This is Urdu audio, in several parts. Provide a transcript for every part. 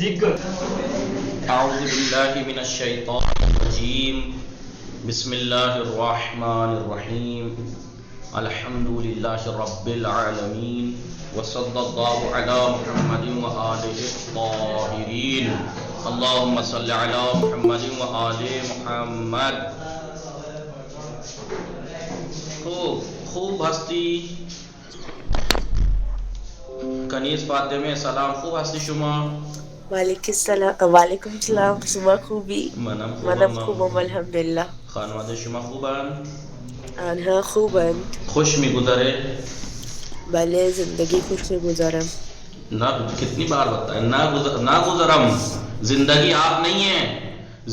أعوذ بالله من الشيطان الرجيم بسم الله الرحمن الرحيم الحمد لله رب العالمين وصلى الله على محمد وآله الطاهرين اللهم صل على محمد وآل محمد. خوب ہستی کنیز فاطمه سلام. خوب هستی شما؟ وعلیکم السلام. شما خوبی؟ منم خوبم الحمدلله. خانواده شما خوبند؟ آنها خوبند. خوش میگذره؟ بله زندگی خوش میگذارم. نہ کتنی بار بتائیں نہ گزرم. زندگی آپ نہیں ہے،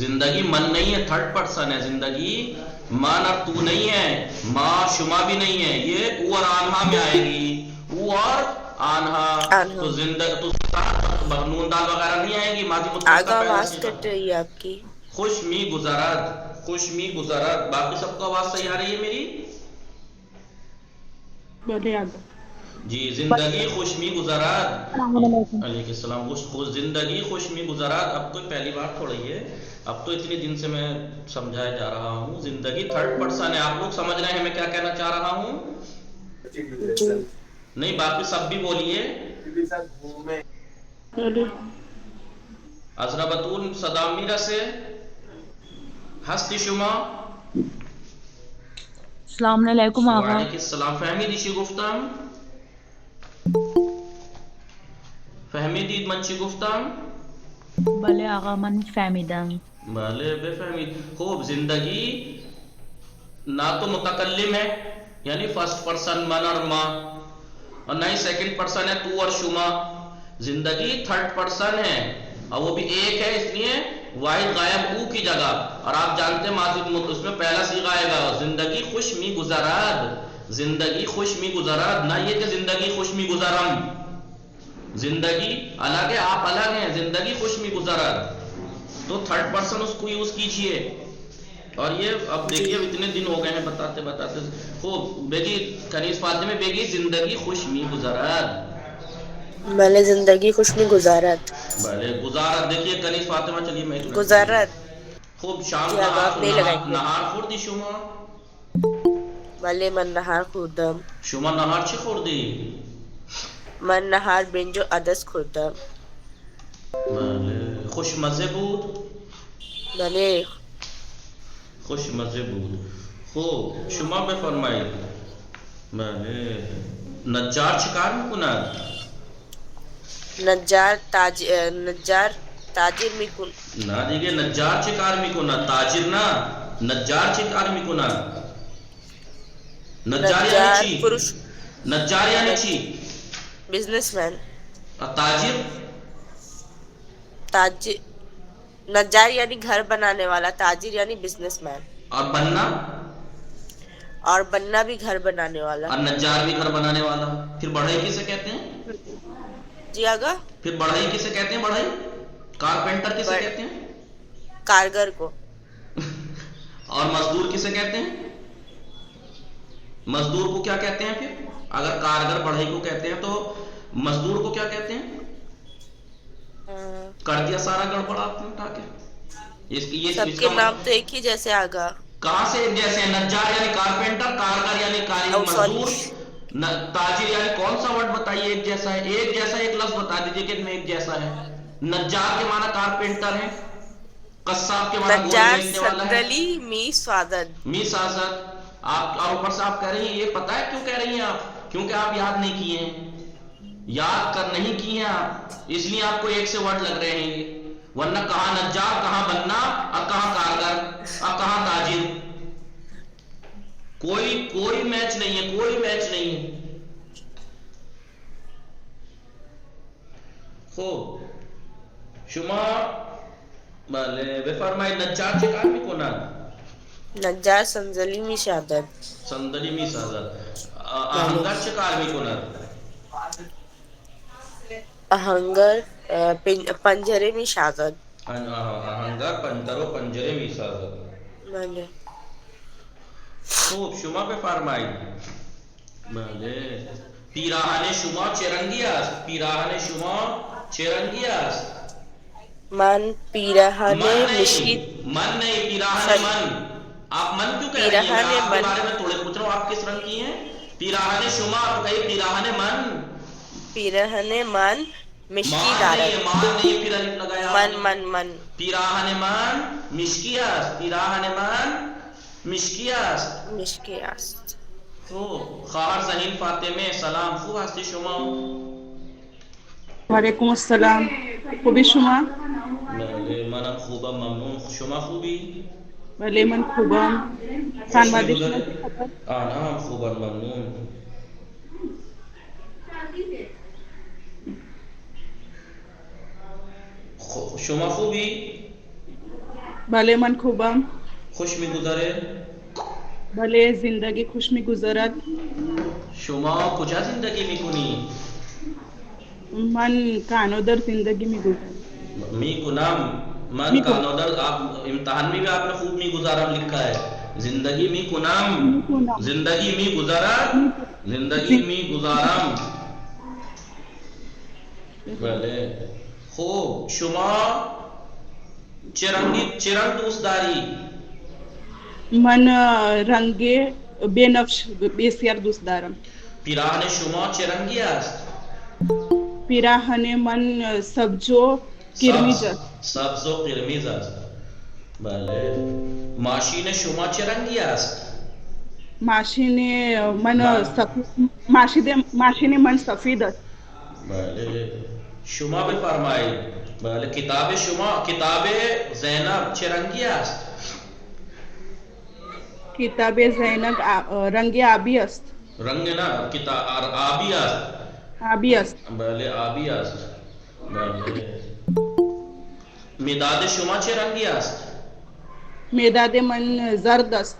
زندگی من نہیں ہے، تھرڈ پرسن ہے. زندگی من اور تو نہیں ہے، ماں شما بھی نہیں ہے. یہ او اور آنہا میں آئے گی. او اور آنہا تو زندگی تو نون دال وغیرہ نہیں آئے گی. ماضی آگا آواز کٹ رہی ہے آپ کی. خوش می گزرت، خوش می گزرت. باقی سب کو آواز صحیح آ رہی ہے میری؟ جی. زندگی خوش می گزرت. علیہ السلام. زندگی خوش می گزرت. اب تو پہلی بار تھوڑی ہے، اب تو اتنے دن سے میں سمجھایا جا رہا ہوں. زندگی تھرڈ پرسن ہے. آپ لوگ سمجھ رہے ہیں میں کیا کہنا چاہ رہا ہوں؟ نہیں باقی سب بھی بولیے. عذرا بطول صدا میرا سے ہستی شما. السلام علیکم آقا. وعلیکم السلام. فهمیدی چی گفتم؟ فهمیدید من چی گفتم؟ بله آقا من فهمیدم. بله بفهمید. خوب زندگی نہ تو متکلم ہے یعنی فرسٹ پرسن من اور ما، اور نہ ہی سیکنڈ پرسن ہے تو اور شما. زندگی تھرڈ پرسن ہے اور وہ بھی ایک ہے، اس لیے واحد غائب او کی جگہ. اور آپ جانتے ہیں ماضی اس میں پہلا صیغہ آئے گا زندگی خوش می گزرد. زندگی خوش می گزرد، نہ یہ کہ زندگی خوش می گزرم. زندگی الگ ہے، آپ الگ ہیں. زندگی خوش می گزرد تو تھرڈ پرسن اس کو یوز کیجئے. اور یہ اب دیکھیے اتنے دن ہو گئے ہیں بتاتے بتاتے. خوب بیگی کنیز فاطمہ بیگی زندگی خوش می گزرد. بله زندگی خوش میگذارد. بله گزارت. دیکھیے کنیز فاطمہ چلیے میں گزارد. خوب شام جی آگا آپ نہیں لگائیں گے. نهار خوردی شما؟ بله من نهار خوردم. شما نهار چی خوردی؟ من نهار برنج و عدس خوردم. بله خوشمزه بود؟ بله خوشمزه بود. خوب شما بفرمایید. بله نجار چیکار میکند؟ نجار تاجر میکند. نه دیگه نجار چه کار میکند؟ تاجر نه، نجار چه کار میکند؟ نجار یعنی چی؟ فروش. نجار یعنی چی؟ Business man. تاجر نجار یعنی گھر بنانے والا، تاجر یعنی بزنس مین. اور بننا؟ اور بننا بھی گھر بنانے والا. اور نجار بھی گھر بنانے والا. پھر بڑھئی کسے کہتے ہیں؟ جی آگا پھر بڑھئی کسے کہتے ہیں؟ بڑھئی کارپینٹر کسے کہتے ہیں؟ کارگر کو. اور مزدور کسے کہتے ہیں؟ مزدور کو کیا کہتے ہیں پھر؟ اگر کارگر بڑھئی کو کہتے ہیں تو مزدور کو کیا کہتے ہیں؟ کر دیا سارا گڑبڑ آپ نے اٹھا کے. سب کے نام تو ایک ہی جیسے آگا. کہاں سے ایک جیسے؟ نجار یعنی کارپینٹر، کارگر یعنی کاریگر، مزدور، تاجر یعنی کون سا ورڈ بتائیے ایک جیسا ہے؟ ایک جیسا ایک لفظ بتا دیجئے کہ میں ایک جیسا ہے. نجار کے معنی کارپینٹر ہے، قصاب کے معنی گوشت بیچنے والا ہے. نجار می سعادت. می سعادت. آپ اور اوپر سے آپ کہہ رہی ہیں، یہ پتہ ہے کیوں کہہ رہی ہیں آپ؟ کیونکہ آپ یاد نہیں کیے ہیں، یاد کر نہیں کیے ہیں آپ، اس لیے آپ کو ایک سے ورڈ لگ رہے ہیں یہ. ورنہ کہاں نجار، کہاں بننا، اور کہاں کارگر، اور کہاں تاجر. کوئی میچ نہیں ہے، کوئی میچ نہیں ہے. خوب شما بله بفرمایید. نجار چه کار میکند؟ نجار صندلی می سازد. صندلی می سازد. آهنگر چه کار میکند؟ آهنگر پنجره می سازد. آهنگر پنجره می سازد. بله. خوب شما بفرمایید. بله پیراهن شما چه رنگی است؟ پیراهن شما چه رنگی است؟ من پیرہنے من مشکی نہیں، من نہیں، پیراہن سوری من. آپ من کیوں کہہ رہی ہیں؟ میں پیرہنے آپ کے من بارے میں تھوڑے پوچھ رہا ہوں، آپ کس رنگ کی ہیں؟ پیراہن شما، آپ کہیے پیراہن من. پیرہنے من مشکی مان نہیں ہے، دارد مان نہیں ہے، پھر الف لگایا آپ من نے. من من پیراہن من مشکیاس، پیراہن من مشکیاس. مشکی است. خوب. خواهر زهین فاطمه سلام، خوب هستی شما؟ وعلیکم السلام. خوبی شما؟ بله منم خوبم، ممنون. شما خوبی؟ بله من خوبم. خوش خانواده شما میگذره؟ چه خبر؟ آنها هم خوبن، ممنون. شما خوبی؟ بله من خوبم. خوش میگذره؟ بله زندگی خوش میگذرد. شما کجا زندگی میکنی؟ من کانادر زندگی میگذرم. میکنم. من میکنم. کانادر، آپ امتحان میں بھی آپ نے خوب میگذارم لکھا ہے. زندگی میکنم، میکنم. زندگی میگذارم، زندگی میگذارم. بله. خوب. شما چه رنگ دوست داری؟ من رنگ بنفش بسیار دوست دارم. پیراهن شما چه رنگی است؟ پیراهن من سبز و قرمز است. سبز و قرمز است. بله. ماشین شما چه رنگی است؟ ماشین من بله. سفید ماشین من سفید است. بله. شما بفرمایید. بله. کتاب شما، کتاب زینب چه رنگی است؟ کتاب زینب رنگ آبی است. رنگ نه، کتاب آبی است. آبی است. بله آبی است. بله. مداد شما چه رنگی است؟ مداد من زرد است.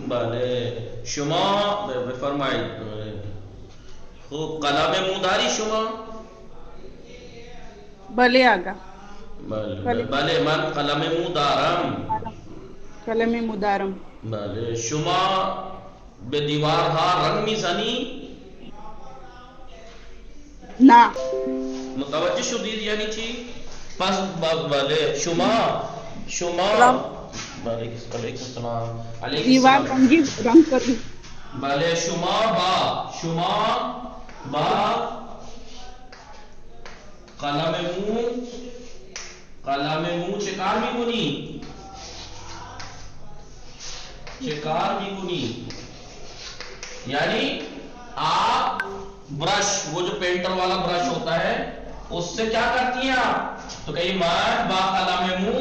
بله. شما بفرمایید. خوب. قلم مو داری شما؟ بله آقا. بله من قلم مو دارم. قلم مدارم. بله. شما به دیوارها رنگ میزنی؟ نه. متوجه شدید یعنی چی؟ پس بله شما سلام. علیکم السلام. دیوار رنگی رنگ کردی. بله. شما با قلم مو چه کار میکنی؟ چه کار میکنی؟ یعنی آپ برش، وہ جو پینٹر والا برش ہوتا ہے اس سے کیا کرتی ہیں آپ؟ تو کہیں میں با قلم مو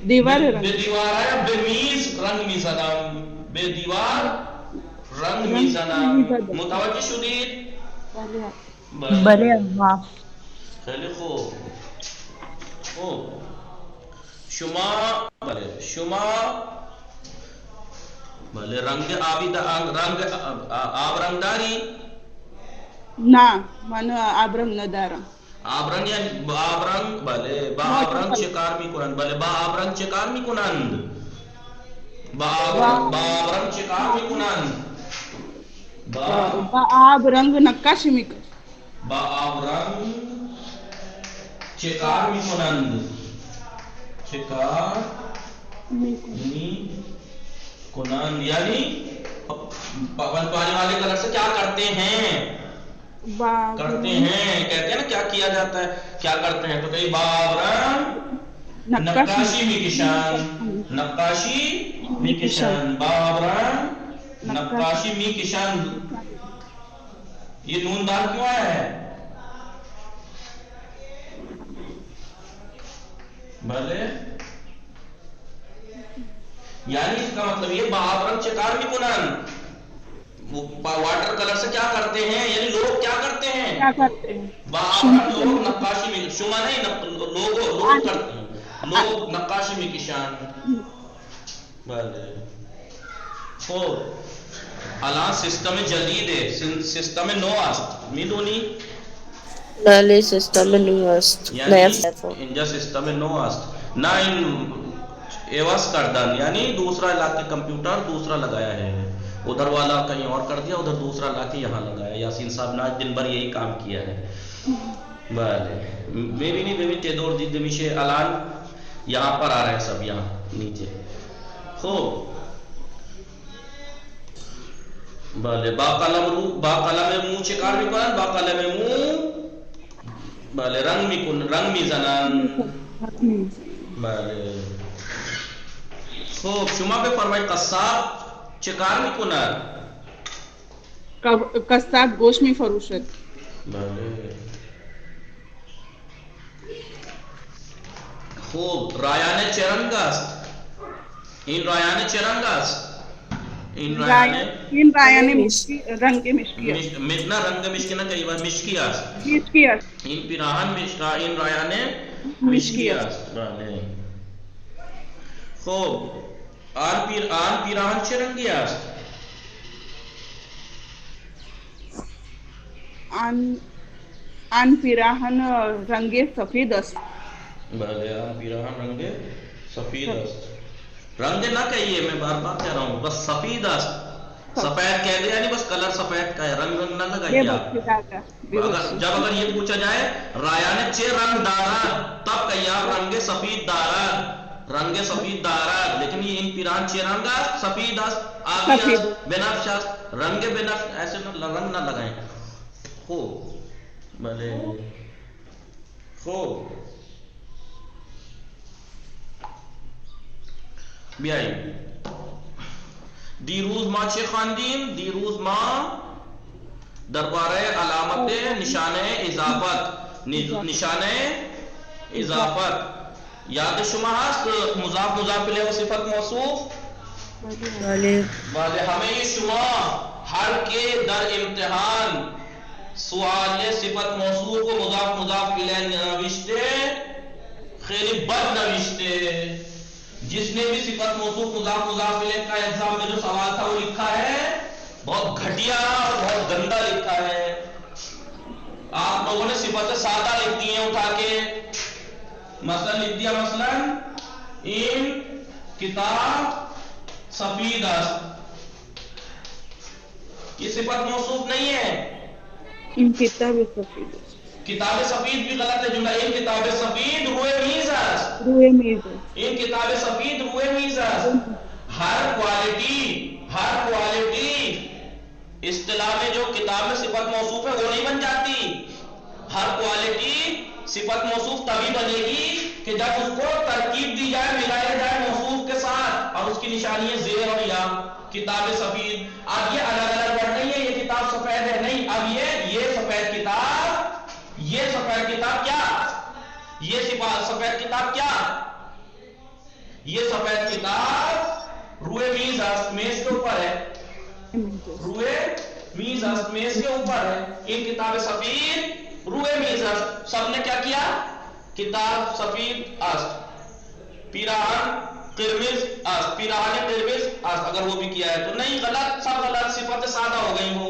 دیوار بے رنگ. دیوار ہے، بے میز رنگ میزنم، بے دیوار رنگ میزنم. متوجه شدید؟ بله آقا. خیلی خوب. خوب. شما بله رنگ آب رنگ داری؟ نه من آب رنگ ندارم. آب رنگ یعنی آب رنگ. بله. با آب رنگ چه کار میکنند؟ بله با آب رنگ چه کار میکنند؟ با آب رنگ چه کار میکنند؟ با آب رنگ نقاشی میکنند. با آب رنگ چه کار میکنند؟ چه کار میکنند یعنی پانی والے کلر سے کیا کرتے ہیں؟ کرتے ہیں. کہتے ہیں نا کیا کیا جاتا ہے، کیا کرتے ہیں. تو کئی باب رنگ نقاشی میکشن، نقاشی میکشن، باب رنگ نقاشی میکشن. یہ نون دال کیوں آیا ہے؟ بھلے. یعنی اس کا مطلب یہ باب رنگ چکار بھی کنن، واٹر کلر سے کیا کرتے ہیں، یعنی لوگ کیا کرتے ہیں، کیا کرتے ہیں. لوگ نقاشی میں، شما نہیں لوگ کرتے ہیں، لوگ نقاشی میں کشان. بله. خب الان سیستم جدیده، سیستم نو است، میدونی؟ بله سیستم نو است. یعنی اینجا سیستم نو است، نه این عوض کردن، یعنی دوسرا لا کے کمپیوٹر دوسرا لگایا ہے، ادھر والا کہیں اور کر دیا، ادھر دوسرا لا کے یہاں لگایا. یاسین صاحب نے آج دن بھر یہی کام کیا ہے. بله ببینید چه دور دیده میشه الان یہاں پر آ رہا ہے سب یہاں نیچے خوب بله با قلم مو چه کار میکنن با قلم مو بله رنگ میزنن بله خوب شما بفرمایید قصاب چه کار میکنن قصاب گوشت میفروشد. بله خوب رایانه چه رنگ است این رایانه چه رنگ است این رایانه مشکی رنگ مشکی است. نه رنگ مشکی نه کئی بار مشکی است مشکی است. این پیراهن این رایانه مشکی است. بله خوب آن پیراهن چه رنگی است آن پیراهن رنگ سفید است. بله آن پیراهن رنگ سفید است. رنگ نہ کہیے میں بار بار کہہ رہا ہوں بس سفید است سفید کہہ دیا یعنی بس کلر سفید کا ہے رنگ نہ لگائیے آپ جب اگر یہ پوچھا جائے رایانه چه رنگ دارد تب کہیے آپ رنگ سفید دارد لیکن یہ ان پیراہن چه رنگ است سفید است آبی است بنفش است رنگ بنفش ایسے رنگ نہ لگائیں خوب بله خوب بیاییم دیروز ما چه خواندیم دیروز ما درباره علامت نشانه اضافت یاد شما هست مضاف الیه و صفت موصوف بله همه شما هر که در امتحان سوال صفت موصوف و مضاف الیه نوشته خیلی بد نوشته جس نے بھی صفت موصوف مضاف الیہ کا ایگزام میں جو سوال تھا وہ لکھا ہے بہت گھٹیا اور بہت گندا لکھا ہے آپ لوگوں نے صفت سادہ لکھ دی ہیں اٹھا کے مثلا لکھ دیا مثلا ان کتاب سفید است یہ صفت موصوف نہیں ہے ان کتاب سفید کتاب سفید بھی غلط ہے جملہ ان کتاب سفید روئے میز است ان کتاب سفید روئے میز است ہر کوالٹی اصطلاح میں جو کتاب میں صفت موصوف ہے وہ نہیں بن جاتی ہر کوالٹی صفت موصوف تبھی بنے گی کہ جب اس کو ترکیب دی جائے ملایا جائے موصوف کے ساتھ اور اس کی نشانی ہے زیر اور یا کتاب سفید اب یہ الگ الگ ورڈ نہیں ہے یہ کتاب سفید ہے نہیں اب یہ سفید کتاب کیا یہ سفید کتاب کیا یہ سفید کتاب روئے میز است میز کے اوپر ہے روئے میز است میز کے اوپر ہے ان کتاب سفید روئے میز است سب نے کیا کیا کتاب سفید است پیراہن قرمز است پیراہن قرمز است اگر وہ بھی کیا ہے تو نہیں غلط سب غلط صفت سادہ ہو گئی وہ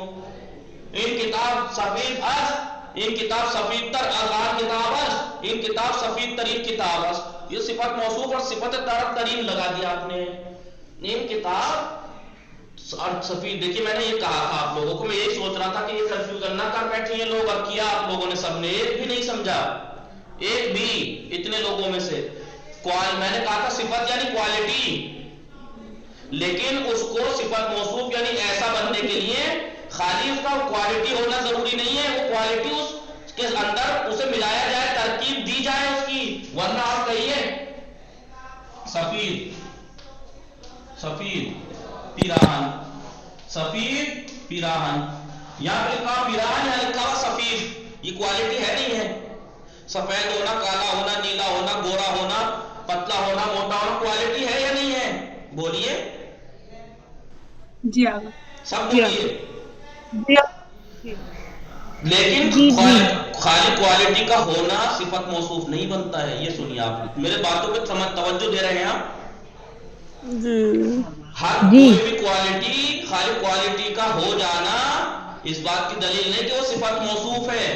ان کتاب سفید است ان کتاب سفید تر آزاد کتاب است ان کتاب سفید ترین کتاب است یہ صفت موصوف اور صفت طرف ترین لگا دیا آپ نے ان کتاب سفید دیکھیے میں نے یہ کہا تھا آپ لوگوں کو میں یہی سوچ رہا تھا کہ یہ کنفیوژن نہ کر بیٹھے یہ لوگ اور کیا آپ لوگوں نے سب نے ایک بھی نہیں سمجھا ایک بھی اتنے لوگوں میں سے میں نے کہا تھا صفت یعنی کوالٹی لیکن اس کو صفت موصوف یعنی ایسا بننے کے لیے خالی اس کا کوالٹی ہونا ضروری نہیں ہے وہ کوالٹی اس کے اندر اسے ملایا جائے ترکیب دی جائے اس کی ورنہ آپ کہیے سفید پیراہن یہاں پہ لکھا پیراہن یہاں لکھا ہوا سفید یہ کوالٹی ہے نہیں ہے سفید ہونا کالا ہونا نیلا ہونا گورا ہونا پتلا ہونا موٹا ہونا کوالٹی ہے یا نہیں ہے بولیے جی سب بولیے لیکن خالی کوالٹی کا ہونا صفت موصوف نہیں بنتا ہے یہ سنیے آپ میرے باتوں پہ توجہ دے رہے ہیں آپ ہر کوئی بھی کوالٹی خالی کوالٹی کا ہو جانا اس بات کی دلیل نہیں کہ وہ صفت موصوف ہے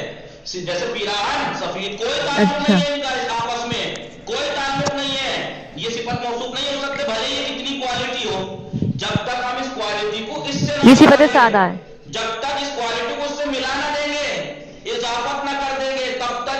جیسے پیراہن سفید کوئی تعلق نہیں ہے ان کا آپس میں کوئی تعلق نہیں ہے یہ صفت موصوف نہیں ہو سکتے بھلے یہ کتنی کوالٹی ہو جب تک ہم اس کوالٹی کو اس سے یہ صفت سادہ ہے جب تک اس کوالٹی کو اس سے ملا نہ دیں گے اضافت نہ کر دیں گے تب تک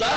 10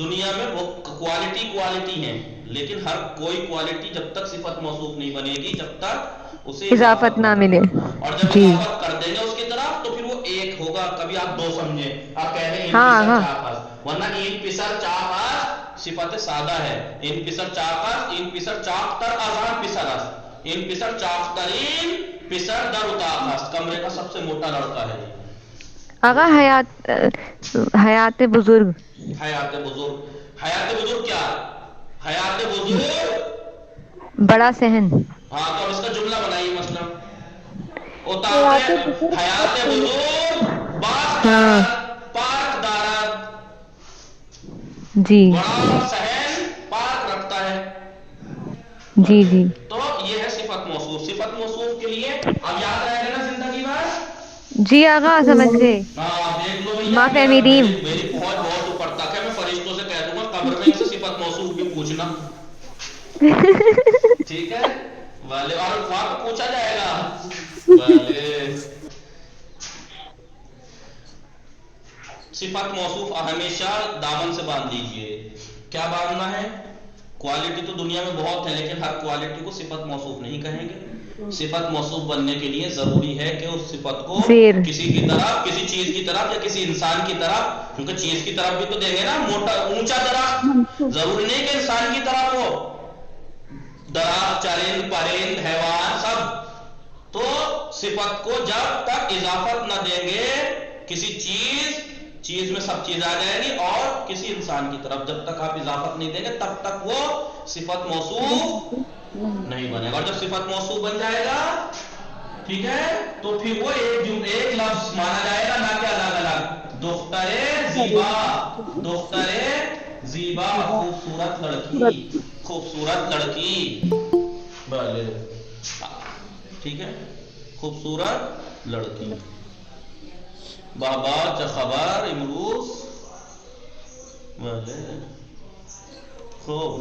دنیا میں وہ کوالٹی ہیں، لیکن ہر کوئی کوالٹی جب تک صفت موصوف نہیں بنے گی جب تک اسے اضافت نہ ملے. اور جب جی اضافت کر دیں گے اس کی طرف تو پھر وہ ایک ہوگا. کبھی آپ دو سمجھیں، آپ کہہ رہے ہیں ہاں ان ہاں پسر چاپس، ورنہ ان پسر چاپس صفت سادہ ہے. ان پسر چاپس، ان پسر چاپتر آزان پسر است، ان پسر چاپترین پسر در اتاق است. کمرے کا سب سے موٹا لڑکا ہے. آقا حیات بزرگ. حیات بزرگ، حیات بزرگ کیا؟ حیات بزرگ بڑا صحن. ہاں تو اب اس کا جملہ بنائیے. مثلا اتاق حیات بزرگ حیات بزرگ باغ ہاں دارد، پارک دارد. جی بڑا صحن پارک رکھتا ہے. جی جی. تو یہ ہے صفت موصوف. صفت موصوف کے لیے اب یاد رہے گا نا زندگی بھر. جی آقا سمجھ گئے. ہاں دیکھ لو بھیا، ما فہمیدیم. میری فوج بہت اوپر تک ہے. میں فرشتوں سے کہہ دوں گا قبر میں ان سے صفت موصوف بھی پوچھنا. ٹھیک ہے والے، اور وہاں پہ پوچھا جائے گا والے. صفت موصوف ہمیشہ دامن سے باندھ لیجئے. کیا باندھنا ہے؟ کوالٹی تو دنیا میں بہت ہے لیکن ہر کوالٹی کو صفت موصوف نہیں کہیں گے. صفت موصوف بننے کے لیے ضروری ہے کہ اس صفت کو زیر. کسی کی طرف، کسی چیز کی طرف یا کسی انسان کی طرف، کیونکہ چیز کی طرف بھی تو دیں گے نا. موٹا اونچا درخت ضروری نہیں کہ انسان کی طرف ہو. درخت، چرند پرند، حیوان سب. تو صفت کو جب تک اضافت نہ دیں گے کسی چیز میں سب چیز آ جائے گی، اور کسی انسان کی طرف جب تک آپ اضافت نہیں دیں گے تب تک وہ صفت موصوف نہیں بنے گا. اور جب صفت موصوف بن جائے گا ٹھیک ہے تو پھر وہ ایک لفظ مانا جائے گا، نہ کہ الگ الگ. دختر زیبا، دختر زیبا خوبصورت لڑکی، خوبصورت لڑکی. بھلے ٹھیک ہے، خوبصورت لڑکی. بابا چه خبر امروز؟ بله خوب.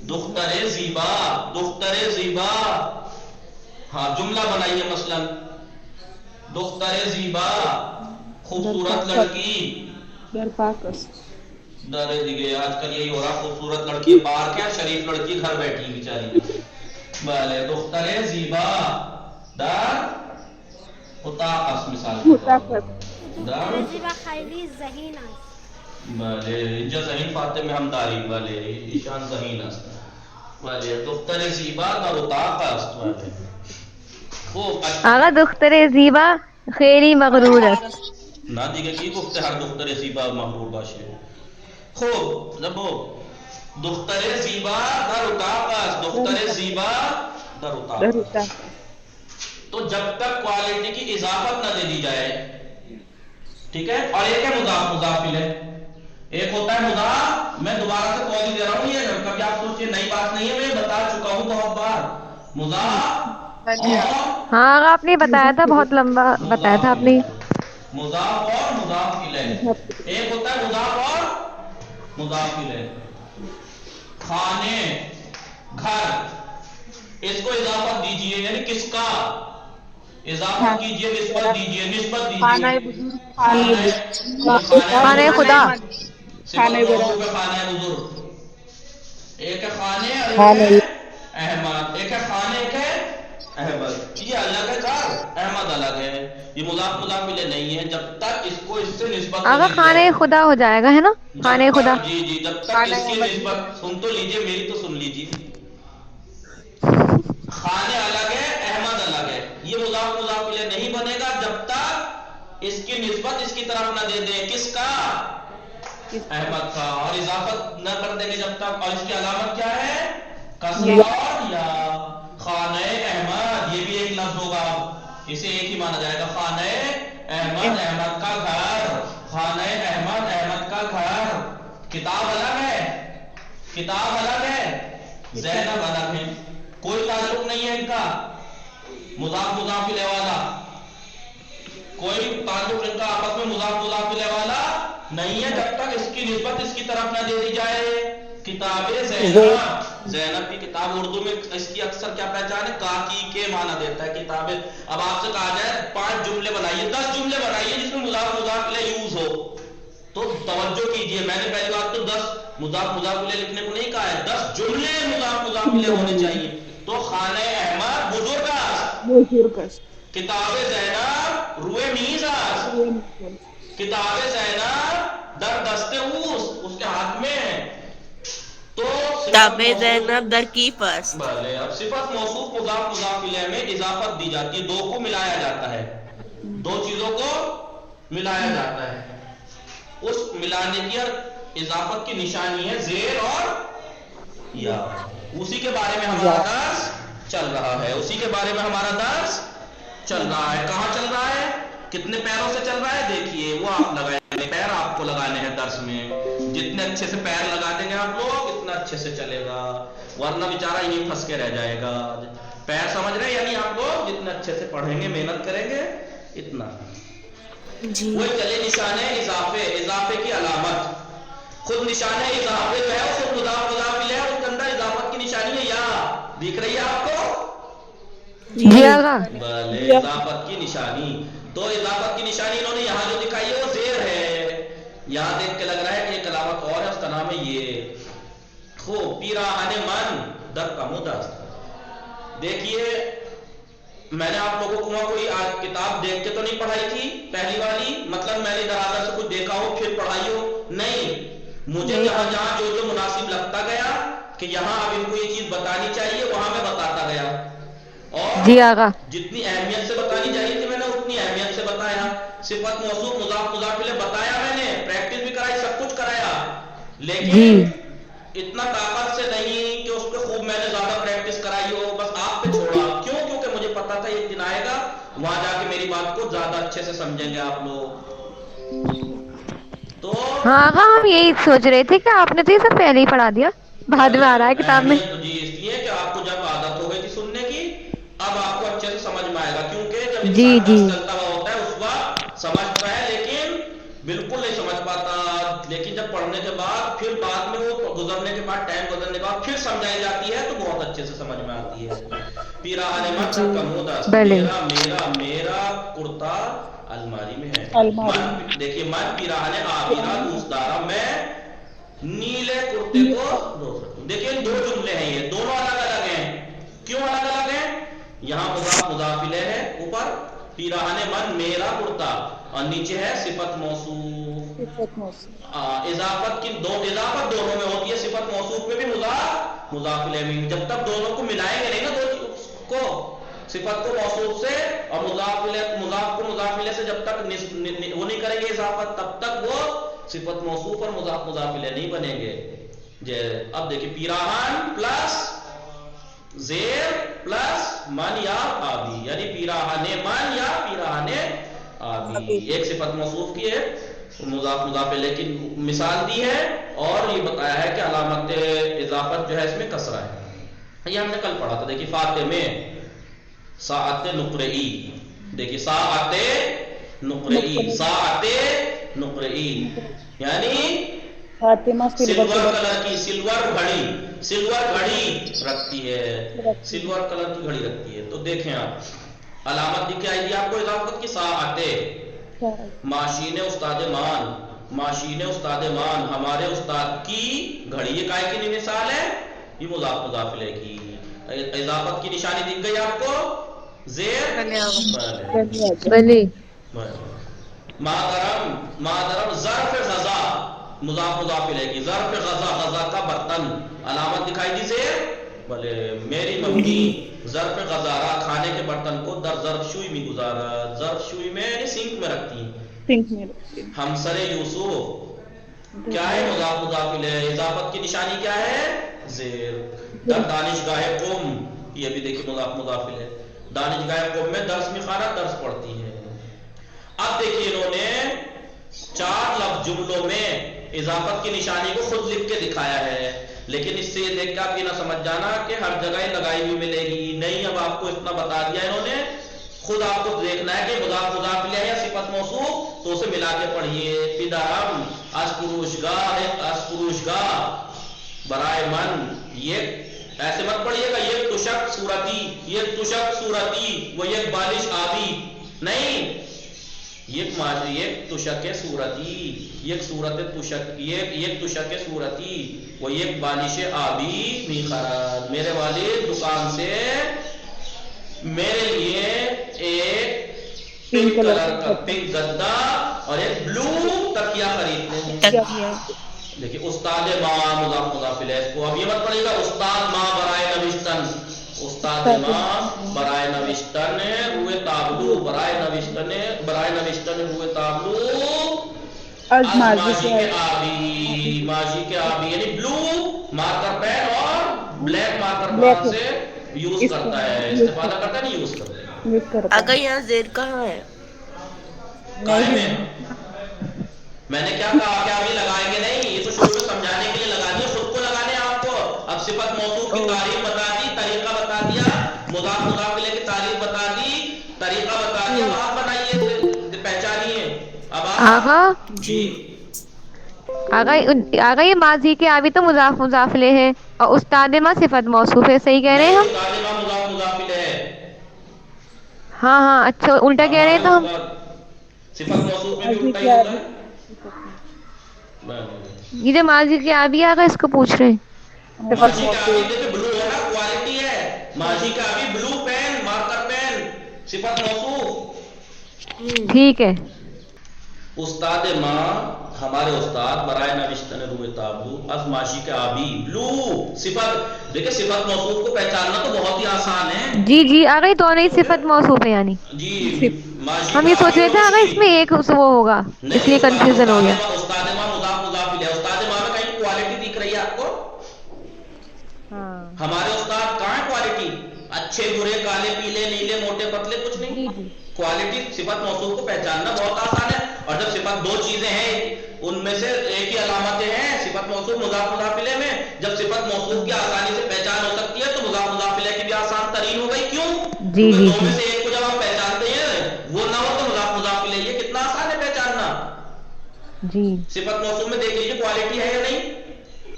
دختر زیبا، دختر زیبا. ہاں جملہ بنائیے. مثلا دختر زیبا خوبصورت لڑکی در پاک است. دارے دیگه آج کل یہی ہو رہا، خوبصورت لڑکی باہر کیا، شریف لڑکی گھر بیٹھی بیچاری. بله دختر زیبا در اتاق است. مثال کے طور پر دختر زیبا خیلی ذہین است. بله اینجا ذهین فاطمه هم داریم. بله ایشان ذهین است. بله دختر زیبا در اتاق است. بله خوب. آقا دختر زیبا خیلی مغرور است. نه دیگه کی گفته هر دختر زیبا مغرور باشه؟ خوب لبو دختر زیبا در اتاق است. دختر زیبا در اتاق است. تو جب تک کوالٹی کی اضافت نہ دے دی جائے ٹھیک ہے. اور ایک ہے مضاف، مضاف الیہ. ایک ہوتا ہے مضاف. میں دوبارہ سے قول دے رہا ہوں، یہ کبھی آپ سوچئے نئی بات نہیں ہے، میں بتا چکا ہوں بہت بار. مضاف اور ہاں آقا آپ نے بتایا تھا، بہت لمبا بتایا تھا آپ نے. مضاف اور مضاف الیہ. ایک ہوتا ہے مضاف اور مضاف الیہ. کھانے، گھر، اس کو اضافت دیجئے. یعنی کس کا اضافت کیجئے، نسبت دیجئے، نسبت خانہ دیجئے. بزرگ، خانہ خدا. صفت موصوف ہے خانہ بزرگ. ایک ہے خانے اور ایک ہے احمد. ایک ہے خانے، ایک ہے احمد. یہ الگ ہے کار، احمد الگ ہے. یہ مضاف مضاف الیہ نہیں ہے جب تک اس کو اس سے نسبت آقا خانہ خدا ہو جائے گا ہے نا، خانہ جب خدا. تک جی جی جب تک اس کی نسبت، سن تو لیجئے میری تو سن لیجئے. خانے الگ ہے، احمد الگ ہے. یہ مضاف مضاف الیہ نہیں بنے گا جب تک اس کی نسبت اس کی طرف نہ دے دیں. کس کا؟ احمد کا. اور اضافت نہ کر دیں گے جب تک. اور اس کی علامت کیا ہے؟ کسرہ اور یا. خانہ احمد یہ بھی ایک لفظ ہوگا، اسے ایک ہی مانا جائے گا. خانہ احمد، احمد کا گھر. خانہ احمد، احمد کا گھر. کتاب الگ ہے، کتاب الگ ہے، زینب الگ ہے. کوئی تعلق نہیں ہے ان کا مضاف مضاف الیہ والا. کوئی تعلق ان کا آپس میں مضاف مضاف الیہ والا نہیں ہے جب تک اس کی نسبت اس کی طرف نہ دے دی جائے. کتاب زینب، زینب کی کتاب. اردو میں اس کی اکثر کیا پہچان ہے؟ کاکی کے معنی دیتا ہے کتاب. اب آپ سے کہا جائے 5 جملے بنائیے، 10 جملے بنائیے جس میں مضاف مضاف الیہ یوز ہو. تو توجہ کیجئے، میں نے پہلی بات تو 10 مضاف مضاف الیہ لکھنے کو نہیں کہا ہے، 10 جملے مضاف مضاف الیہ ہونے چاہیے. تو خانہ احمد بزرگ است، بزرگ است، کتاب زینب روئے میز است، کتاب زینب در دست اس کے ہاتھ میں ہے. تو کتاب زینب در کی پاس. بھلے اب صفت موصوف مضاف مضاف الیہ میں اضافت دی جاتی ہے، دو کو ملایا جاتا ہے، دو چیزوں کو ملایا جاتا ہے. اس ملانے کی اور اضافت کی نشانی ہے زیر اور یا. اسی کے بارے میں ہمارا درس چل رہا ہے، اسی کے بارے میں ہمارا درس چل رہا ہے. کہاں چل رہا ہے؟ کتنے پیروں سے چل رہا ہے؟ دیکھیے وہ آپ لگائیں گے، پیر آپ کو لگانے ہیں درس میں. جتنے اچھے سے پیر لگا دیں گے آپ لوگ اتنا اچھے سے چلے گا، ورنہ بیچارہ یہیں پھنس کے رہ جائے گا. پیر سمجھ رہے ہیں؟ یعنی آپ لوگ جتنے اچھے سے پڑھیں گے محنت کریں گے اتنا. جی وہ چلے نشان اضافے، اضافے کی علامت خود نشان اضافے جو ہے وہ خود مضاف مضاف الیہ ہے، اس کے اندر اضافت کی نشانی ہے یا. دکھ رہی ہے آپ کو؟ جی آقا. بھلے اضافت کی نشانی. تو اضافت کی نشانی انہوں نے یہاں جو دکھائی ہے وہ زیر ہے. یہاں دیکھ کے لگ رہا ہے کہ ایک علامت اور ہے، اس کا نام ہے یہ. خوب پیراہن من در کمودست. دیکھیے میں نے آپ لوگوں کو کوئی کتاب دیکھ کے تو نہیں پڑھائی تھی پہلی والی، مطلب میں نے ادھر ادھر سے کچھ دیکھا ہو پھر پڑھائی ہو، نہیں. مجھے جہاں جہاں جو جو مناسب لگتا گیا کہ یہاں اب ان کو یہ چیز بتانی چاہیے وہاں میں بتاتا گیا، اور جی آقا. جتنی اہمیت سے بتانی چاہیے تھی میں نے اتنی اہمیت سے بتایا. صفت موصوف مضاف مضاف الیہ بتایا، میں نے پریکٹس بھی کرائی، سب کچھ کرایا، لیکن جی اتنا طاقت سے نہیں کہ اس پہ خوب میں نے زیادہ پریکٹس کرائی ہو، بس آپ پہ چھوڑا. کیوں؟ کیونکہ مجھے پتا تھا ایک دن آئے گا وہاں جا کے میری بات کو زیادہ اچھے سے سمجھیں گے آپ لوگ. تو ہاں آقا ہم یہی سوچ رہے تھے کہ آپ نے تو یہ سب پہلے ہی پڑھا دیا، بعد میں آ رہا ہے کتاب میں. اہمیت جی اس لیے کہ آپ کو جب عادت ہو گئی تھی سننے کی، اب آپ کو اچھے سے سمجھ میں آئے گا. کیونکہ جب جی انسان جی درس چلتا ہوا ہوتا ہے اس وقت سمجھتا ہے لیکن بالکل نہیں سمجھ پاتا، لیکن جب پڑھنے کے بعد پھر بعد میں وہ گزرنے کے بعد ٹائم گزرنے کے بعد پھر سمجھائی جاتی ہے تو بہت اچھے سے سمجھ میں آتی ہے. پیراہن من در کمودست، بھلے. میرا میرا میرا کرتا الماری میں ہے. الماری من دیکھیے من پیراہن آبیرا دوستدارا، میں نیلے کرتے کو دیکھیں دو جملے ہیں، یہ دونوں الگ الگ ہیں. کیوں الگ الگ ہیں؟ یہاں مضاف مضاف الیہ ہے اوپر، پیراہن من میرا کرتا، اور نیچے ہے صفت موصوف. صفت موصوف. اضافت کی اضافت دونوں میں ہوتی ہے، صفت موصوف میں بھی مضاف مضاف الیہ میں. جب تک دونوں کو ملائیں گے نہیں نا دو چیز کو، صفت کو موصوف سے اور مضاف الیہ مضاف کو مضاف الیہ سے جب تک وہ نہیں کریں گے اضافت، تب تک وہ صفت موصوف اور مضاف مضاف الیہ نہیں بنیں گے. اب دیکھیں پیراہن پلس زیر پلس من یا آبی، یعنی پیراہن من یا پیراہن آبی. ایک صفت موصوف کی ہے مضاف مضاف الیہ کی مثال دی ہے، اور یہ بتایا ہے کہ علامت اضافت جو ہے اس میں کسرہ ہے. یہ ہم نے کل پڑھا تھا. دیکھیے فاطمہ ساعت نقرئی، دیکھیے ساعت نقرئی، ساعت نقرئی یعنی فاطمہ سلور کلر کی، سلور گھڑی، سلور گھڑی رکھتی ہے، سلور کلر کی گھڑی رکھتی ہے. تو دیکھیں آپ علامت دی کیا آئی آپ کو اضافت کی؟ ساعت. ماشین استاد مان، ماشین استاد مان ہمارے استاد کی گھڑی. یہ کائے کی مثال ہے؟ یہ مضاف مضاف الیہ کی. اضافت کی نشانی دکھ گئی آپ کو؟ زیر بھلے. مادرم ظرف غذا، مضاف مضاف الیہ کی. ظرف غذا، غذا کا برتن، علامت دکھائی دی زیر. بھلے میری ممی ظرف غذارا کھانے کے برتن کو در ظرف شوئی میں گزارا. ظرف شوئی میں یعنی سنک میں رکھتی ہیں. ہمسر یوسف کیا ہے؟ مضاف مضاف الیہ. اضافت کی نشانی کیا ہے؟ زیر. در دانشگاہ قوم، یہ بھی دیکھیں مضاف مضاف الیہ. دانشگاہ قوم میں درس میں خانہ درس پڑھتی ہے. اب دیکھیے انہوں نے 4 لفظ جملوں میں اضافت کی نشانی کو خود لکھ کے دکھایا ہے، لیکن اس سے یہ دیکھ کے آپ یہ نہ سمجھ جانا کہ ہر جگہ لگائی ہوئی ملے گی، نہیں. اب آپ کو اتنا بتا دیا انہوں نے، خود آپ کو دیکھنا ہے کہ مضاف مضاف الیہ یا صفت موصوف، تو اسے ملا کے پڑھیے. پدرم اسپروشگاہ برائے من، یہ ایسے مت پڑھیے گا یہ تشک صورتی، یہ تشک صورتی وہ یہ بالش آبی، نہیں. یک تشک صورتی، یک صورت تشک، یک تشک صورتی و یک بالش آبی میخرد. میرے والد دکان سے میرے لیے ایک پنک کلر کا پنک گدا اور ایک بلو تکیا خریدتے ہیں. دیکھیے استاد ماں مضاف مضاف الیہ کو اب یہ مت پڑے گا استاد ماں برائے نوشتن، استاد ماں برائے نوشتن روئے تابلو، برائے نوشتن روئے تابلو از ماجی کے آبی، ماجی کے آبی یعنی بلو مارکر پین اور بلیک مارکر پین سے یوز کرتا ہے، استفادہ کرتا ہے نہیں یوز کرتا ہے. اگر یہاں زیر کہاں ہے؟ قائم ہے. میں نے کیا کہا کہ ابھی لگائیں گے نہیں، یہ تو شروع میں سمجھانے کے لیے لگانی ہے، خود کو لگانے ہیں آپ کو. اب صفت موصوف کی تعریف بتا دی، طریقہ بتا دیا، مضاف مضاف الیہ کی تعریف بتا دی، طریقہ بتا دیا، آپ بنائیے پہچانیے. اب آغا جی آغا یہ ماضی کے آبی تو مضاف مضاف الیہ ہے اور استاد ماں صفت موصوف ہے، صحیح کہہ رہے ہیں ہم؟ استاد ماں مضاف مضاف الیہ ہے. ہاں ہاں اچھا الٹا کہہ رہے ہیں تو ہم. صفت موصوف میں بھی الٹا ہی ہوتا ہے. یہ جو ماضی کے آبی آغا اس کو پوچھ رہے ہیں. ماضی کا ابھی دیکھیں بلو ہے نا، کوالٹی ہے. ماضی کا ابھی بلو پین، مارکر پین، صفت موصوف. ٹھیک ہے. استاد ماں ہمارے استاد برائے نوشتن روئے تابلو از ماشی کے آبی بلو صفت. دیکھیں صفت موصوف کو پہچاننا تو بہت ہی آسان ہے. جی جی آغا یہ دونوں ہی صفت موصوف ہے یعنی جی ماشی ہم یہ سوچ رہے تھے آغا اس میں ایک وہ ہوگا اس لیے کنفیوژن ہو گیا. استاد ماں مضاف مضاف الیہ. استاد ماں میں کہیں کوالٹی دکھ رہی ہے آپ کو؟ ہمارے استاد کہاں ہے کوالٹی؟ اچھے برے، کالے پیلے نیلے موٹے پتلے، کچھ نہیں. کوالٹی صفت موصوف کو پہچاننا بہت آسان ہے. اور جب صفت دو چیزیں ہیں ان میں سے ایک ہی علامتیں ہیں صفت موصوف مضاف مضاف الیہ میں، جب صفت موصوف کی آسانی سے پہچان ہو سکتی ہے تو مضاف مضاف الیہ کی بھی آسان ترین ہو گئی. کیوں؟ جی جی دو میں سے ایک کو جب ہم پہچانتے ہیں وہ نہ ہو تو مضاف مضاف الیہ یہ کتنا آسان ہے پہچاننا. جی صفت موصوف میں دیکھ لیجیے کوالٹی ہے یا نہیں.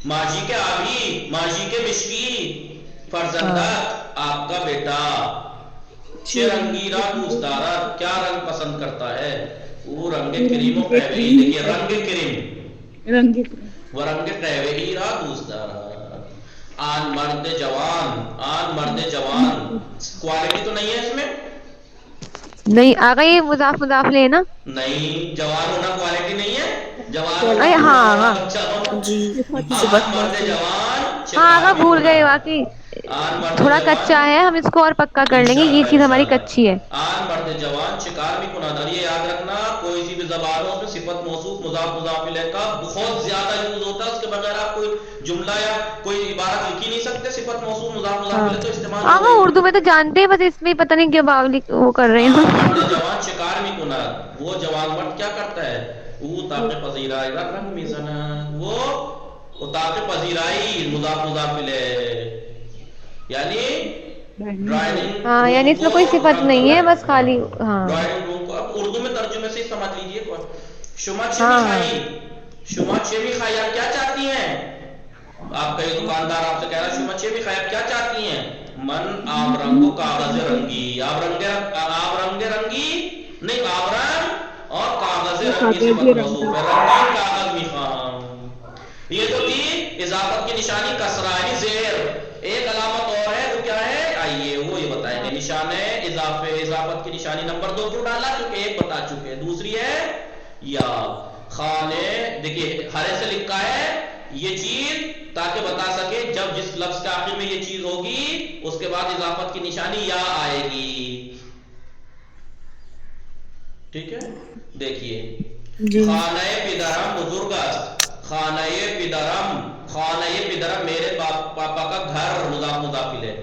ماجی کے آبی، ماجی کے مشکی، فرزندہ آپ کا بیٹا، چھ رنگیرا دوست دارا کیا رنگ پسند کرتا ہے؟ وہ رنگ کریم و قہوہی. دیکھیے رنگ کریم وہ رنگ قہوہی را دوست دارا. آن مرد جوان، آن مرد جوان کوالٹی تو نہیں ہے اس میں. نہیں آغا یہ مضاف مضاف الیہ نا. نہیں جوان ہونا کوالٹی نہیں ہے. جوان ہاں ہاں جی آن مرد جوان ہاں آغا بھول گئے واقعی تھوڑا کچا ہے، ہم اس کو اور پکا کر لیں گے، یہ چیز ہماری کچی ہے. آن مرد جوان شکار بھی کنادر. یہ یاد رکھنا کوئی سی بھی زبانوں میں صفت موصوف مضاف مضاف الیہ کا بہت زیادہ یوز ہوتا ہے. اس کے بغیر آپ کوئی جملہ یا کوئی عبارت لکھ ہی نہیں سکتے. صفت موصوف مضاف مضاف الیہ تو استعمال ہو آغا اردو میں تو جانتے ہیں، بس اس میں پتہ نہیں کیا وہ کر رہے ہیں. مرد جوان شکار بھی کنادر. وہ جوان مرد کیا کرتا ہے؟ وہ طاقت پذیرائی رنگ میزنان، وہ طاقت پذیرائی مضاف مضاف الیہ یعنی ڈرائنگ. ہاں یعنی اس میں کوئی صفت نہیں ہے، بس خالی ہاں ڈرائنگ روم کو اب اردو میں ترجمے سے ہی سمجھ لیجیے. شما چھمی خائی، شما چھمی خائی آپ کیا چاہتی ہیں؟ آپ کا یہ دکاندار آپ سے کہہ رہا ہے شما چھمی خائی آپ کیا چاہتی ہیں؟ من آب رنگ و کاغذ رنگی. آپ رنگ رنگی نہیں، آپ رنگ اور کاغذ رنگی صفت موصوف ہے. رنگین کاغذ می خواہاں. یہ تو تھی اضافت کی نشانی کسرہ یعنی زیر. ایک علامت اور ہے جو کیا ہے آئیے وہ یہ بتائیں گے. نشان ہے اضافت کی نشانی نمبر 2 کیوں ڈالا؟ کیونکہ ایک بتا چکے. دوسری ہے یا خانے. دیکھیے ہرے سے لکھا ہے یہ چیز تاکہ بتا سکے جب جس لفظ کے آخر میں یہ چیز ہوگی اس کے بعد اضافت کی نشانی یا آئے گی. ٹھیک ہے دیکھیے خانہ پدرم بزرگ است. خانہ پدرم میرے پاپا کا گھر مضاف مضاف الیہ.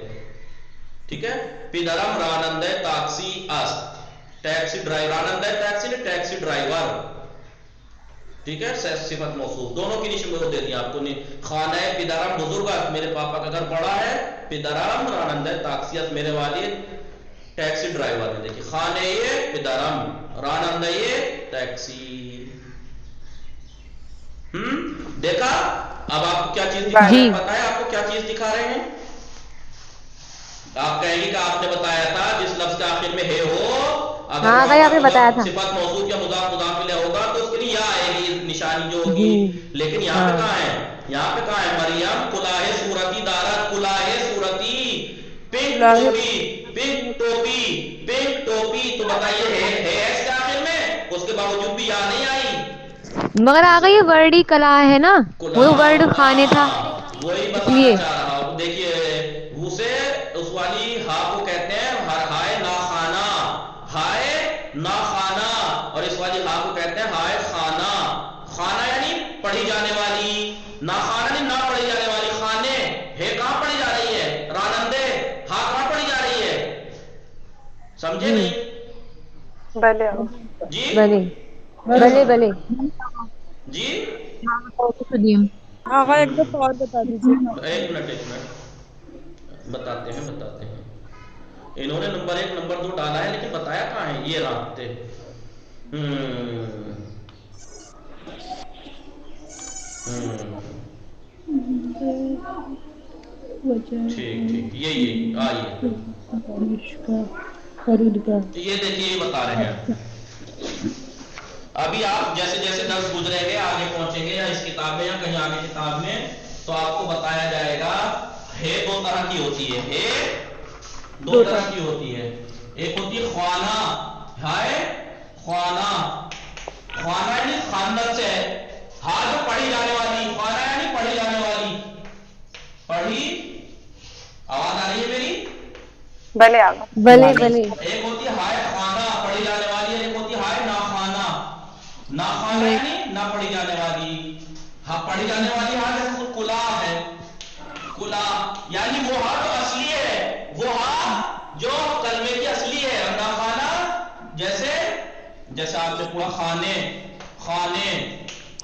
ٹھیک ہے. پدرم رانندہ تاکسی است. ٹیکسی ڈرائیور، رانندہ ٹیکسی نے ٹیکسی ڈرائیور. ٹھیک ہے صفت موصوف دونوں کی نشان دے دیا آپ کو. خانہ پدرم بزرگ است میرے پاپا کا گھر بڑا ہے. پدرم رانندہ تاکسی است میرے والد ٹیکسی ڈرائیور ہے. دیکھیے خانہ پدرم رانندہ ٹیکسی. دیکھا اب آپ کو کیا چیز دکھا رہے ہیں؟ پتا ہے آپ کو کیا چیز دکھا رہے ہیں؟ آپ کہیں گے کہ آپ نے بتایا تھا جس لفظ کے آخر میں ہے ہو اگر ہاں وہاں بھائی آپ پر نے بتایا تھا. صفت موصوف یا مضاف مضاف الیہ ہوگا تو اس کے لیے یا آئے گی نشانی جو ہوگی. لیکن یہاں پہ کہاں ہے؟ یہاں پہ کہاں ہے؟ مریم کلاہ صورتی دارت، کلاہ صورتی، پنک ٹوپی، پنک ٹوپی، پنک ٹوپی. تو بتائیے ہے اس کے آخر میں؟ اس کے باوجود بھی یا نہیں آئی. مگر آگا یہ ورڈ ہی کلا ہے نا، وہ ورڈ کھانے تھا وہی اس بتانا لیے. چاہ رہا ہوں. دیکھیے اسے اس والی ہا کو کہتے ہیں ہائے ناخانہ، ہائے ناخانہ. اور اس والی ہا کو کہتے ہیں ہائے خانہ. خانہ یعنی پڑھی جانے والی، ناخانہ یعنی نہ پڑھی جانے والی. خانے ہے کہاں پڑھی جا رہی ہے؟ رانندے. ہا کہاں پڑھی جا رہی ہے؟ سمجھے جی نہیں؟ بلے جی بلے بلے بلے. جی آغا ایک دفعہ اور بتا دیجیے. ایک منٹ بتاتے ہیں. انہوں نے نمبر 1 نمبر 2 ڈالا ہے لیکن بتایا کہاں ہے؟ یہ رابطے. ٹھیک یہی آئیے یہ دیکھیے یہ بتا رہے ہیں. ابھی آپ جیسے جیسے درس گزرے گے آگے پہنچیں گے یا اس کتاب میں یا کہیں آگے کتاب میں تو آپ کو بتایا جائے گا ہے 2 طرح کی ہوتی ہے. ہے 2 طرح کی ہوتی ہے. ایک ہوتی ہے خوانہ، ہے خوانہ. خوانہ یعنی خواندن سے ہے. ہاں جو پڑھی جانے والی. خوانہ یعنی پڑھی جانے والی. پڑھی آواز آ رہی ہے میری؟ بلے آگا. بلے بلے. ایک ہوتی ہے ہائے خانہ پڑھی جانے والی، ایک ہوتی ہے ہائے ناخانہ. ناخانہ یعنی نہ پڑھی جانے والی. ہاں پڑھی جانے والی ہاں جیسے کلا ہے. کلا یعنی وہ ہاں جو اصلی ہے، وہ ہاں جو کلمے کی اصلی ہے. اور ناخانہ جیسے آپ نے پڑھا خانے، خانے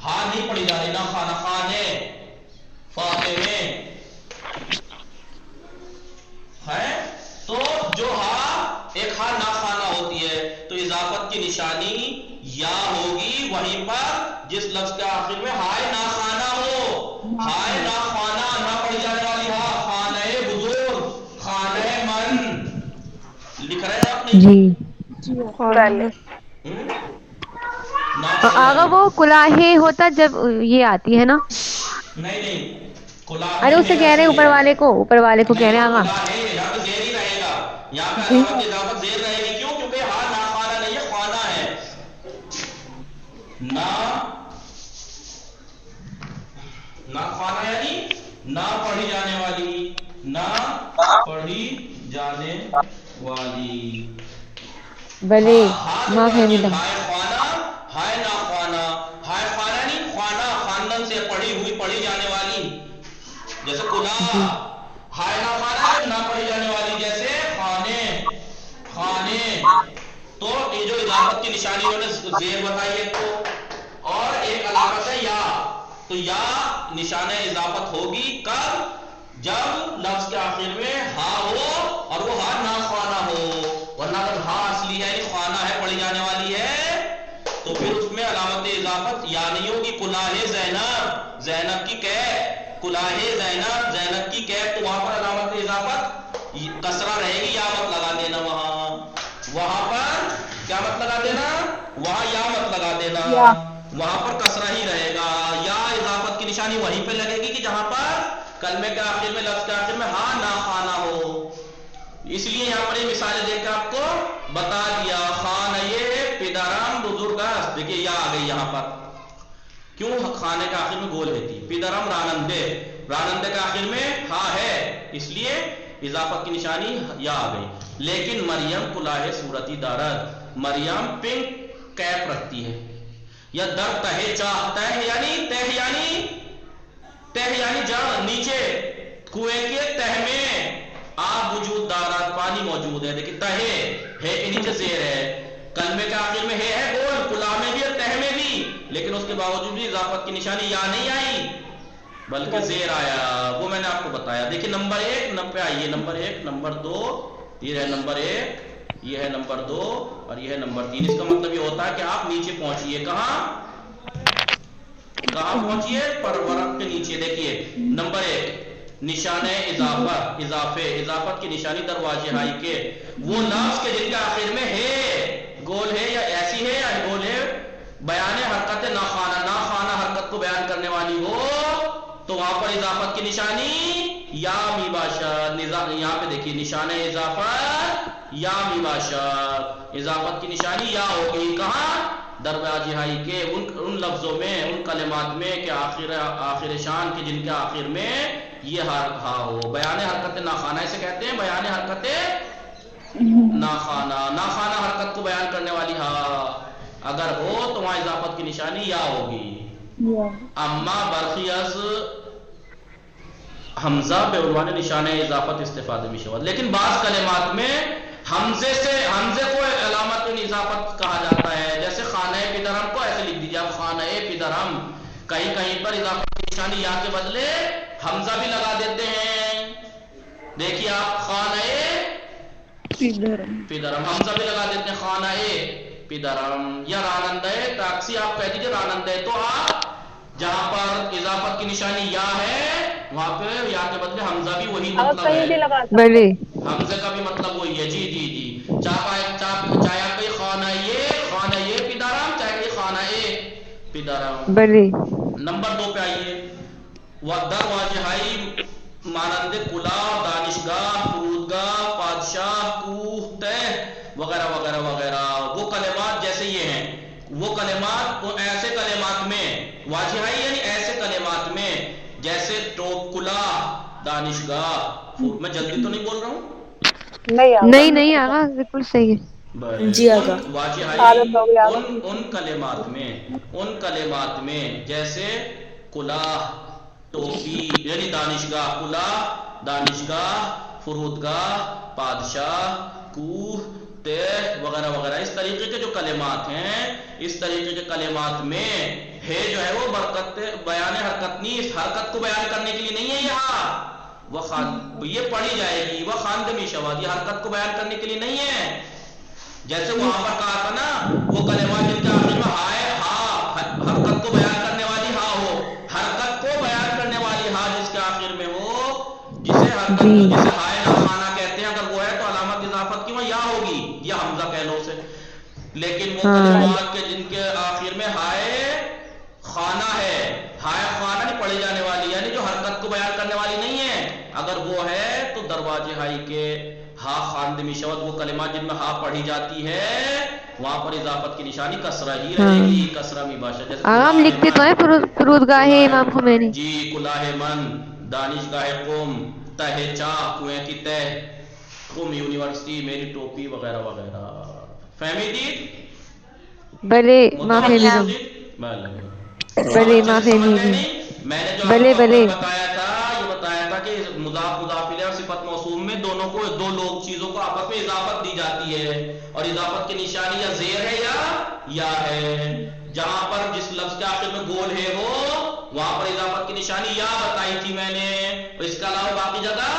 ہاں نہیں پڑھی جا رہی. ناخانہ خانے، فاطمے ہے. تو جو ہاں ایک ہاں ناخانہ ہوتی ہے تو اضافت کی نشانی یا ہوگی وہیں پر جس لفظ کے آخر میں ہائے ناخانہ ہو. ہائے ناخانہ نہ پڑھی جانے والی ہاں. خانہ بزرگ، خانہ من. لکھ رہے ہیں آپ نہیں؟ بلے. آگا وہ کلاہے ہوتا جب یہ آتی ہے نا. نہیں ارے اسے کہہ رہے ہیں اوپر والے کو کہہ رہے ہیں آگا. کلا ہے یہاں پہ زیر ہی رہے گا. یہاں پہ جی علامت اضافت زیر رہے گی. کیوں؟ کیونکہ ہاں ناخانہ نہیں ہے، خوانہ ہے. نہ خوانہ یعنی نہ پڑھی جانے والی، نہ پڑھی جانے والی. بلے ہاں جو ما پڑھتی ہے فہمیدہ. ہائے خوانہ، ہائے ناخوانہ. ہائے خوانہ نہیں خوانہ خاندان سے پڑھی ہوئی پڑھی جانے والی جیسے کلا. جی ہائے ناخوانہ ہے نہ پڑھی جانے والی جیسے خانے، خانے. تو یہ جو اضافت کی نشانی انہوں نے زیر بتائی ہے تو، اور ایک علامت ہے یا. تو یا نشانہ اضافت ہوگی کب؟ جب لفظ کے آخر میں ہاں ہو اور وہ ہاں ناخوانہ ہو. ورنہ اگر ہاں اصلی ہے یعنی خوانہ ہے پڑھی جانے والی ہے تو پھر اس میں علامت اضافت یا نہیں ہوگی. کلاہ زینب، زینب کی کیف. کلاہ زینب، زینب کی کیف. تو وہاں پر علامت اضافت کسرہ رہے گی. یا مت لگا دینا وہاں پر کیا مت لگا دینا؟ وہاں یا مت لگا دینا. وہاں پر کسرہ ہی رہے گا. یا اضافت کی نشانی وہیں پہ لگے گی کہ جہاں پر کلمے کے آخر میں لفظ کے آخر میں ہاں ناخانہ ہو. اس لیے یہاں پر یہ مثالیں دیکھ کے آپ کو بتا دیا. خانہ یہ پدرم بزرگ. دیکھیے یا آ گئی یہاں پر. کیوں؟ خانے کے آخر میں گول رہتی. پدرم رانندے، رانندے کے آخر میں ہاں ہے اس لیے اضافت کی نشانی یا آ گئی. لیکن مریم کلاہ صورتی دارت، مریم پنک کیپ رکھتی ہے. یا در تہ چاہ، تہ یعنی تہ یعنی جڑ نیچے کنویں کے تہ میں آب وجود دارات پانی موجود ہے. دیکھیں تہ ہے کے نیچے زیر ہے. کلمے کے آخر میں ہے گول، کلا میں بھی اور تہ میں بھی. لیکن اس کے باوجود بھی اضافت کی نشانی یا نہیں آئی بلکہ زیر آیا. وہ میں نے آپ کو بتایا. دیکھیں نمبر 1 پہ آئیے. نمبر 1 نمبر 2 یہ ہے نمبر 1، یہ ہے نمبر 2 اور یہ ہے نمبر 3. اس کا مطلب یہ ہوتا ہے کہ آپ نیچے پہنچیے. کہاں پہنچیے؟ پر ورق کے نیچے. دیکھیے نمبر 1 نشانہ اضافت، اضافت کی نشانی دروازے ہائی کے وہ لفظ کے جن کے آخر میں ہے گول ہے یا ایسی ہے یا گول ہے. بیان حرکت ناخوانا حرکت کو بیان کرنے والی ہو تو وہاں پر اضافت کی نشانی یا می باشد. یہاں پہ دیکھیے نشانہ اضافت یا می باشد, اضافت کی نشانی یا ہوگی کہاں؟ در واجہائی کے ان لفظوں میں, ان کلمات میں کہ آخر شان کے جن کے آخر میں یہ ہا ہو. بیان حرکت ناخوانا اسے کہتے ہیں, بیان حرکت ناخوانا حرکت کو بیان کرنے والی ہا اگر ہو تو وہاں اضافت کی نشانی یا ہوگی. اما برخی از حمزہ بے عنوان نشانہ اضافت استفادہ میں شود. لیکن بعض کلمات میں حمزے کو علامت اضافت کہا جاتا ہے, جیسے خانہ پدرم کو ایسے لکھ دیجیے آپ, خانہ پدرم. کہیں پر اضافت کی نشانی یا کے بدلے حمزہ بھی لگا دیتے ہیں. دیکھیے آپ خانہ پدرم حمزہ بھی لگا دیتے ہیں, خانہ پدرم. یا رانندہ ٹیکسی آپ کہہ دیجیے رانندہ, تو آپ جہاں پر اضافت کی نشانی یا ہے وہاں پہ یا کے بدلے حمزہ بھی وہی مطلب ہے, بلے حمزے کا بھی مطلب وہی ہے. جی جی جی, چاہے کوئی خانہ پدرم, چاہے کوئی خانہ پدرم. بلے. نمبر 2 پہ آئیے. در واجہائی مانند کلا, دانشگاہ, فرودگاہ, پادشاہ, کوہ, تہ وغیرہ وغیرہ وغیرہ. وہ کلمات جیسے یہ ہیں, وہ کلمات وہ ایسے کلمات میں واجہائی یعنی ایسے کلمات میں جیسے کلا, دانشگاہ. میں جلدی تو نہیں بول رہا ہوں؟ نہیں آغا بالکل صحیح ہے. جی آقا. واجہائی ان کلمات میں جیسے کلا, ٹوپی یعنی دانشگاہ, کلا, دانشگاہ, فرودگاہ, پادشاہ, کوہ, تہ وغیرہ وغیرہ. اس طریقے کے جو کلمات ہیں, اس طریقے کے کلمات میں ہے جو ہے وہ برکت بیان حرکت نہیں, اس حرکت کو بیان کرنے کے لیے نہیں ہے یہاں. وہ یہ پڑھی جائے گی وہ خاندمی شواہد, یہ حرکت کو بیان کرنے کے لیے نہیں ہے. جیسے وہاں پر کہا تھا نا وہ کلمات جن کے آخر میں ہائے ہا, حرکت کو بیان کرنے والی ہا ہو, حرکت کو بیان کرنے والی ہا جس کے آخر میں ہو, جسے ہائے ناخوانا کہتے ہیں, اگر وہ ہے تو علامت اضافت کی وہاں یا ہوگی یا حمزہ کہہ لو اسے. لیکن وہ کلمات کے جن کے آخر میں ہائے خانہ ہے, ہائے خانہ نہیں پڑھی جانے والی یعنی جو حرکت کو بیان کرنے والی نہیں ہے, اگر وہ ہے تو دروازے ہائی کے ہا خاندمی شود, وہ کلمات جن میں ہا پڑھی جاتی ہے وہاں پر اضافت کی نشانی کسرہ ہی رہے گی, کسرہ می باشد. ہم لکھتے تو ہیں فرودگاہ امام خمینی. جی, کلاہ من, دانشگاہ قم, تہ چاہ کنویں کی تہ, قم یونیورسٹی, میری ٹوپی وغیرہ وغیرہ. فہمی دی؟ بلے معافی بلے معافی میں نے جو بتایا تھا کہ مضاف مضاف الیہ اور صفت موصول میں دونوں کو دو چیزوں کو آپس میں اضافت دی جاتی ہے, اور اضافت کی نشانی یا زیر ہے یا ہے. جہاں پر جس لفظ کے آخر میں گول ہے وہاں پر اضافت کی نشانی یا بتائی تھی میں نے, اس کے علاوہ باقی جگہ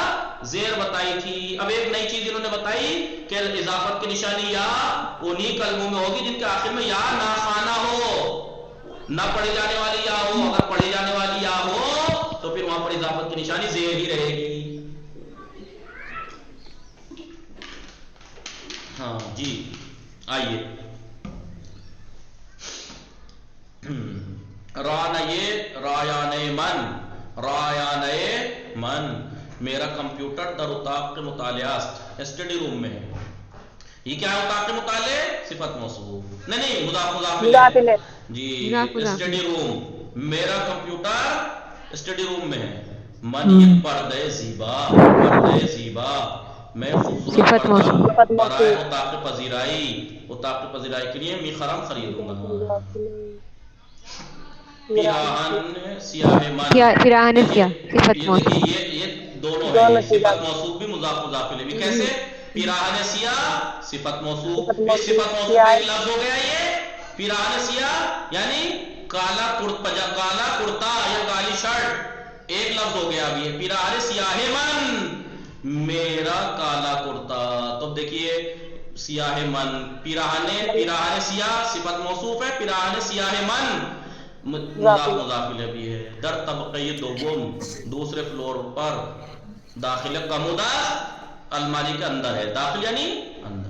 زیر بتائی تھی. اب ایک نئی چیز انہوں نے بتائی کہ اضافت کی نشانی یا انہی کلموں میں ہوگی جن کے آخر میں یا ناخوانا ہو, نہ پڑھی جانے والی یا ہو. اگر پڑھی جانے والی یا ہو تو پھر وہاں پر اضافت کی نشانی زیر ہی رہے گی. ہاں جی, آئیے. رایانِ من, میرا کمپیوٹر در اتاق کے مطالعہ اسٹڈی روم میں ہے. یہ کیا ہے اتاق کے مطالعے؟ صفت موصوف نہیں, مضاف الیہ. جی, اسٹڈی روم, میرا کمپیوٹر اسٹڈی روم میں ہے. من یہ پردے زیبا, میں خوبصورت پردہ برائے اتاق پذیرائی کے لیے میخرم خریدوں گا. پیراہن سیاہ من, یہ دونوں ہیں, صفت موصوف بھی مضاف الیہ بھی. کیسے؟ پیراہن سیاہ صفت موصوف, صفت موصوف ایک لفظ ہو گیا. یہ پیراہن سیاہ یعنی کالا کرتا یا کالی شرٹ ایک لفظ ہو گیا. ابھی پیراہن سیاہ من, میرا کالا کرتا. تو دیکھیے سیاہ من, پیراہن سیاہ صفت موصوف ہے, پیراہن سیاہ من مضاف الیہ بھی ہے. در طبقہ دوم, دوسرے فلور پر, داخل کمودہ الماری کے اندر ہے. داخل یعنی اندر.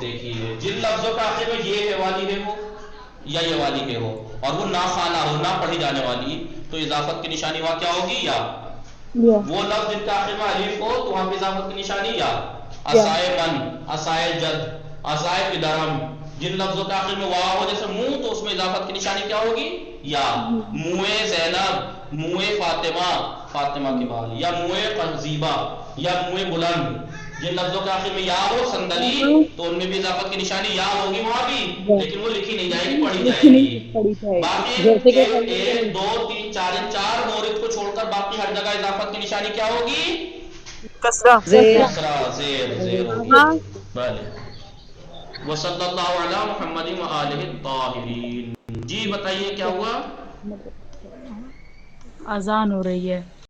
دیکھیے جن لفظوں کا آخر میں یہ ہے والی ہے ہو یا یہ والی ہے ہو اور وہ نہ خوانا ہو نہ پڑھی جانے والی تو اضافت کی نشانی وہاں کیا ہوگی یا وہ لفظ جن کا آخر میں الف ہو تو وہاں پہ اضافت کی نشانی یا اسائے من اسائے جد اسائے پدرم جن لفظوں کا آخر میں واو ہو جیسے منہ تو اس میں اضافت کی نشانی کیا ہوگی یا منہ زینب منہ فاطمہ فاطمہ کے بال یا منہ قنزیبہ یا منہ بلند جن لفظوں کے آخر میں یا ہو صندلی تو ان میں بھی اضافت کی نشانی یا ہوگی وہاں بھی لیکن وہ لکھی نہیں جائے گی پڑھی جائے گی باقی 1 2 3 4 چار مورد کو چھوڑ کر باقی ہر جگہ اضافت کی نشانی کیا ہوگی کسرہ کسرہ زیر ہوگی بھلے وصلی اللہ علی محمد وآلہ الطاہرین جی بتائیے کیا ہوا اذان ہو رہی ہے